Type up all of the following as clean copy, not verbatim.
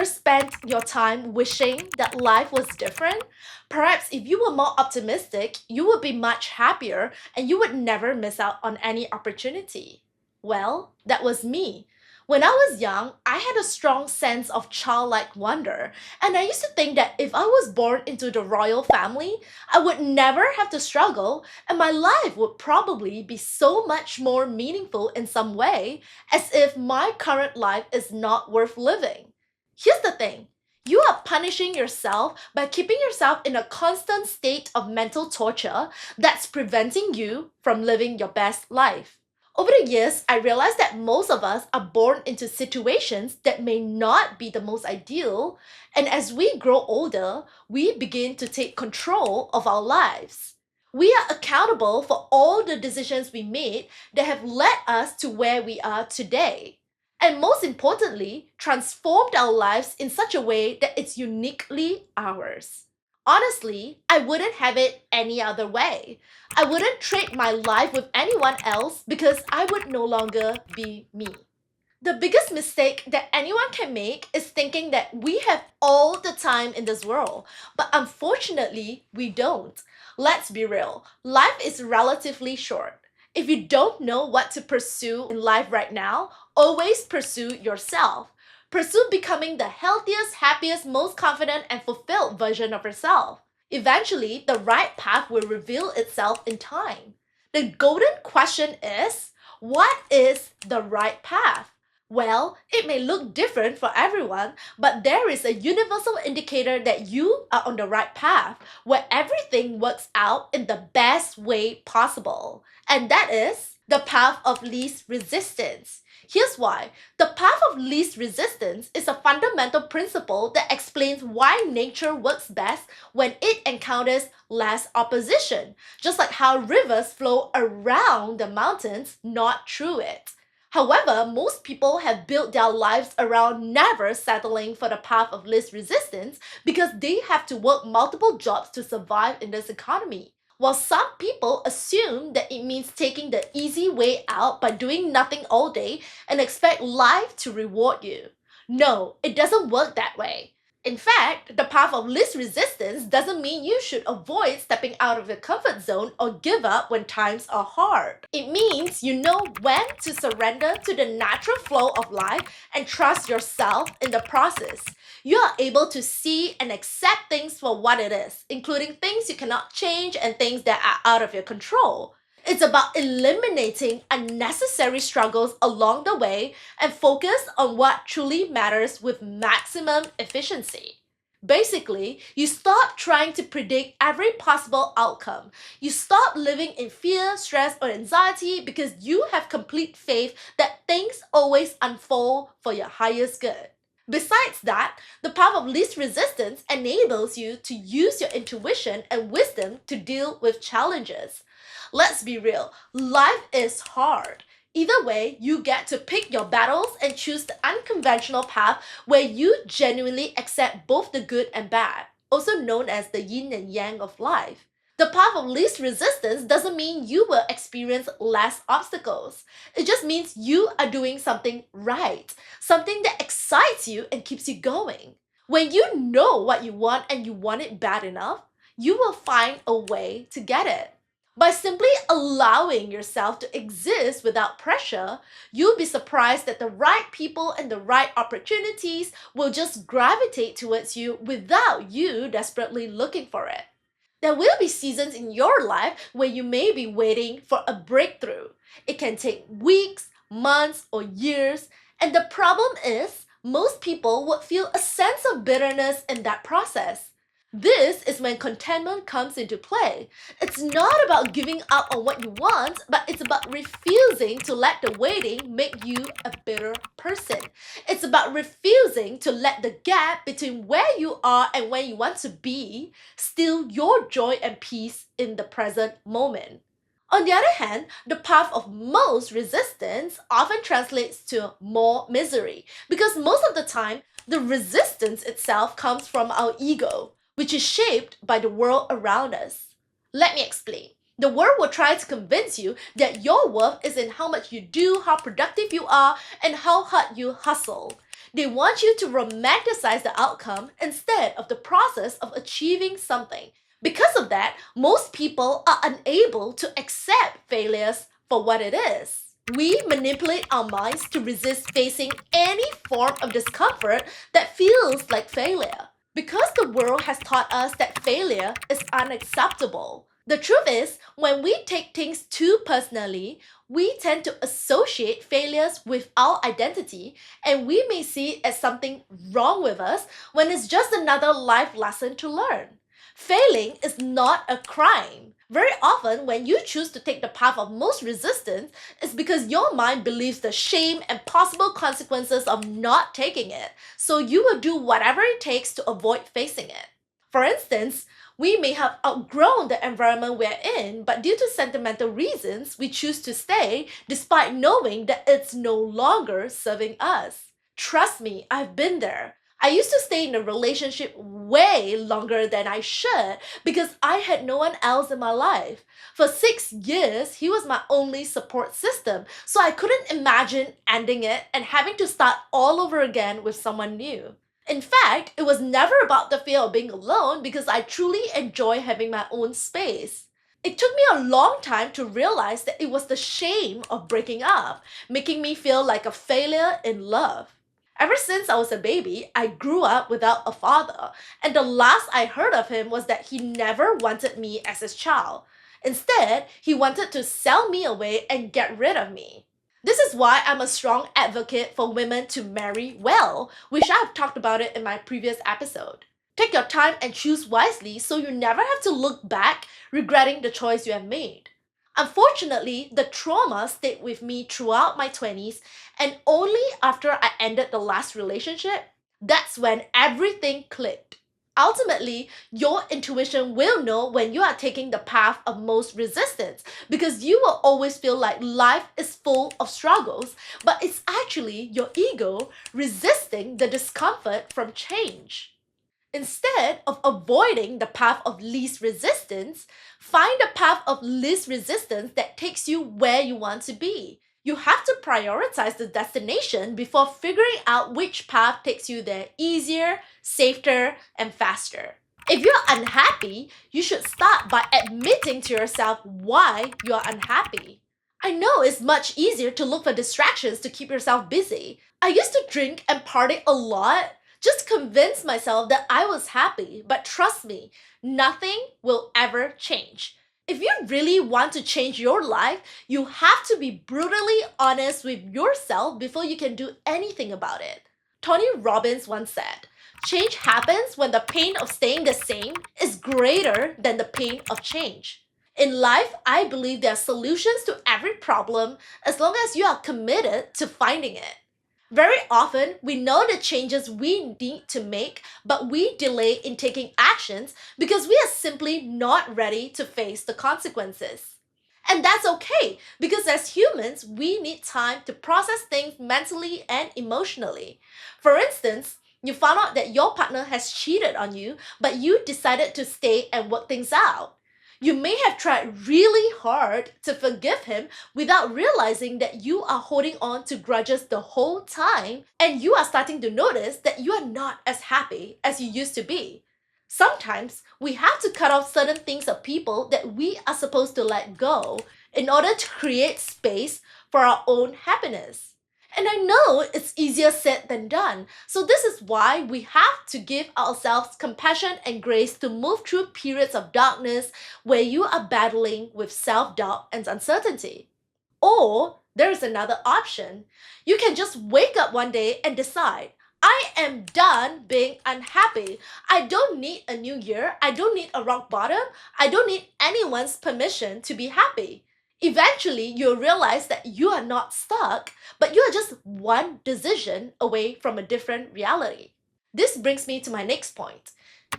ever spent your time wishing that life was different? Perhaps if you were more optimistic, you would be much happier and you would never miss out on any opportunity. Well, that was me. When I was young, I had a strong sense of childlike wonder, and I used to think that if I was born into the royal family, I would never have to struggle, and my life would probably be so much more meaningful in some way, as if my current life is not worth living. Here's the thing. You are punishing yourself by keeping yourself in a constant state of mental torture that's preventing you from living your best life. Over the years, I realized that most of us are born into situations that may not be the most ideal, and as we grow older, we begin to take control of our lives. We are accountable for all the decisions we made that have led us to where we are today. And most importantly, transformed our lives in such a way that it's uniquely ours. Honestly, I wouldn't have it any other way. I wouldn't trade my life with anyone else because I would no longer be me. The biggest mistake that anyone can make is thinking that we have all the time in this world, but unfortunately, we don't. Let's be real, life is relatively short. If you don't know what to pursue in life right now, always pursue yourself. Pursue becoming the healthiest, happiest, most confident, and fulfilled version of yourself. Eventually, the right path will reveal itself in time. The golden question is, what is the right path? Well, it may look different for everyone, but there is a universal indicator that you are on the right path, where everything works out in the best way possible. And that is the path of least resistance. Here's why. The path of least resistance is a fundamental principle that explains why nature works best when it encounters less opposition, just like how rivers flow around the mountains, not through it. However, most people have built their lives around never settling for the path of least resistance because they have to work multiple jobs to survive in this economy. While some people assume that it means taking the easy way out by doing nothing all day and expect life to reward you. No, it doesn't work that way. In fact, the path of least resistance doesn't mean you should avoid stepping out of your comfort zone or give up when times are hard. It means you know when to surrender to the natural flow of life and trust yourself in the process. You are able to see and accept things for what it is, including things you cannot change and things that are out of your control. It's about eliminating unnecessary struggles along the way and focus on what truly matters with maximum efficiency. Basically, you stop trying to predict every possible outcome. You stop living in fear, stress, or anxiety because you have complete faith that things always unfold for your highest good. Besides that, the path of least resistance enables you to use your intuition and wisdom to deal with challenges. Let's be real, life is hard. Either way, you get to pick your battles and choose the unconventional path where you genuinely accept both the good and bad, also known as the yin and yang of life. The path of least resistance doesn't mean you will experience less obstacles. It just means you are doing something right, something that excites you and keeps you going. When you know what you want and you want it bad enough, you will find a way to get it. By simply allowing yourself to exist without pressure, you'll be surprised that the right people and the right opportunities will just gravitate towards you without you desperately looking for it. There will be seasons in your life where you may be waiting for a breakthrough. It can take weeks, months, or years, and the problem is most people would feel a sense of bitterness in that process. This is when contentment comes into play. It's not about giving up on what you want, but it's about refusing to let the waiting make you a bitter person. It's about refusing to let the gap between where you are and where you want to be steal your joy and peace in the present moment. On the other hand, the path of most resistance often translates to more misery because most of the time, the resistance itself comes from our ego, which is shaped by the world around us. Let me explain. The world will try to convince you that your worth is in how much you do, how productive you are, and how hard you hustle. They want you to romanticize the outcome instead of the process of achieving something. Because of that, most people are unable to accept failures for what it is. We manipulate our minds to resist facing any form of discomfort that feels like failure. Because the world has taught us that failure is unacceptable. The truth is, when we take things too personally, we tend to associate failures with our identity, and we may see it as something wrong with us when it's just another life lesson to learn. Failing is not a crime. Very often, when you choose to take the path of most resistance, it's because your mind believes the shame and possible consequences of not taking it, so you will do whatever it takes to avoid facing it. For instance, we may have outgrown the environment we're in, but due to sentimental reasons, we choose to stay despite knowing that it's no longer serving us. Trust me, I've been there. I used to stay in a relationship way longer than I should because I had no one else in my life. For 6 years, he was my only support system, so I couldn't imagine ending it and having to start all over again with someone new. In fact, it was never about the fear of being alone because I truly enjoy having my own space. It took me a long time to realize that it was the shame of breaking up, making me feel like a failure in love. Ever since I was a baby, I grew up without a father, and the last I heard of him was that he never wanted me as his child. Instead, he wanted to sell me away and get rid of me. This is why I'm a strong advocate for women to marry well, which I've talked about it in my previous episode. Take your time and choose wisely so you never have to look back regretting the choice you have made. Unfortunately, the trauma stayed with me throughout my 20s, and only after I ended the last relationship, that's when everything clicked. Ultimately, your intuition will know when you are taking the path of most resistance because you will always feel like life is full of struggles, but it's actually your ego resisting the discomfort from change. Instead of avoiding the path of least resistance, find a path of least resistance that takes you where you want to be. You have to prioritize the destination before figuring out which path takes you there easier, safer, and faster. If you're unhappy, you should start by admitting to yourself why you're unhappy. I know it's much easier to look for distractions to keep yourself busy. I used to drink and party a lot just to convince myself that I was happy, but trust me, nothing will ever change. If you really want to change your life, you have to be brutally honest with yourself before you can do anything about it. Tony Robbins once said, "Change happens when the pain of staying the same is greater than the pain of change." In life, I believe there are solutions to every problem as long as you are committed to finding it. Very often, we know the changes we need to make, but we delay in taking actions because we are simply not ready to face the consequences. And that's okay, because as humans, we need time to process things mentally and emotionally. For instance, you found out that your partner has cheated on you, but you decided to stay and work things out. You may have tried really hard to forgive him without realizing that you are holding on to grudges the whole time, and you are starting to notice that you are not as happy as you used to be. Sometimes we have to cut off certain things or people that we are supposed to let go in order to create space for our own happiness. And I know it's easier said than done, so this is why we have to give ourselves compassion and grace to move through periods of darkness where you are battling with self-doubt and uncertainty. Or there is another option. You can just wake up one day and decide, I am done being unhappy. I don't need a new year. I don't need a rock bottom. I don't need anyone's permission to be happy. Eventually, you'll realize that you are not stuck, but you are just one decision away from a different reality. This brings me to my next point.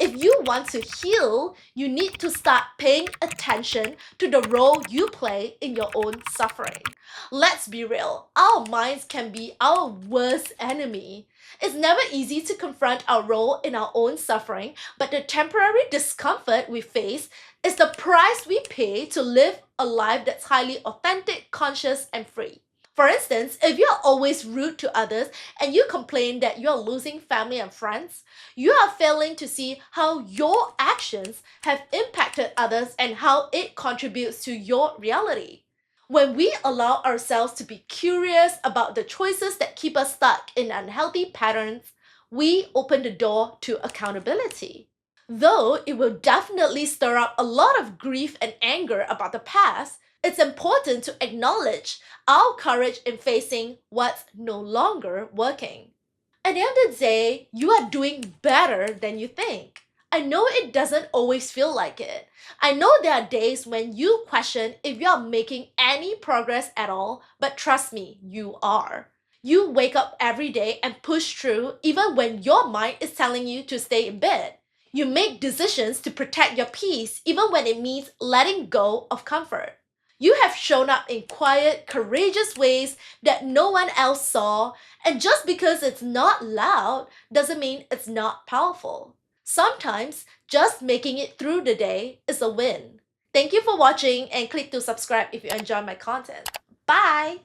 If you want to heal, you need to start paying attention to the role you play in your own suffering. Let's be real, our minds can be our worst enemy. It's never easy to confront our role in our own suffering, but the temporary discomfort we face is the price we pay to live a life that's highly authentic, conscious, and free. For instance, if you're always rude to others and you complain that you're losing family and friends, you are failing to see how your actions have impacted others and how it contributes to your reality. When we allow ourselves to be curious about the choices that keep us stuck in unhealthy patterns, we open the door to accountability. Though it will definitely stir up a lot of grief and anger about the past, it's important to acknowledge our courage in facing what's no longer working. At the end of the day, you are doing better than you think. I know it doesn't always feel like it. I know there are days when you question if you are making any progress at all, but trust me, you are. You wake up every day and push through even when your mind is telling you to stay in bed. You make decisions to protect your peace even when it means letting go of comfort. You have shown up in quiet, courageous ways that no one else saw, and just because it's not loud doesn't mean it's not powerful. Sometimes just making it through the day is a win. Thank you for watching and click to subscribe if you enjoy my content. Bye!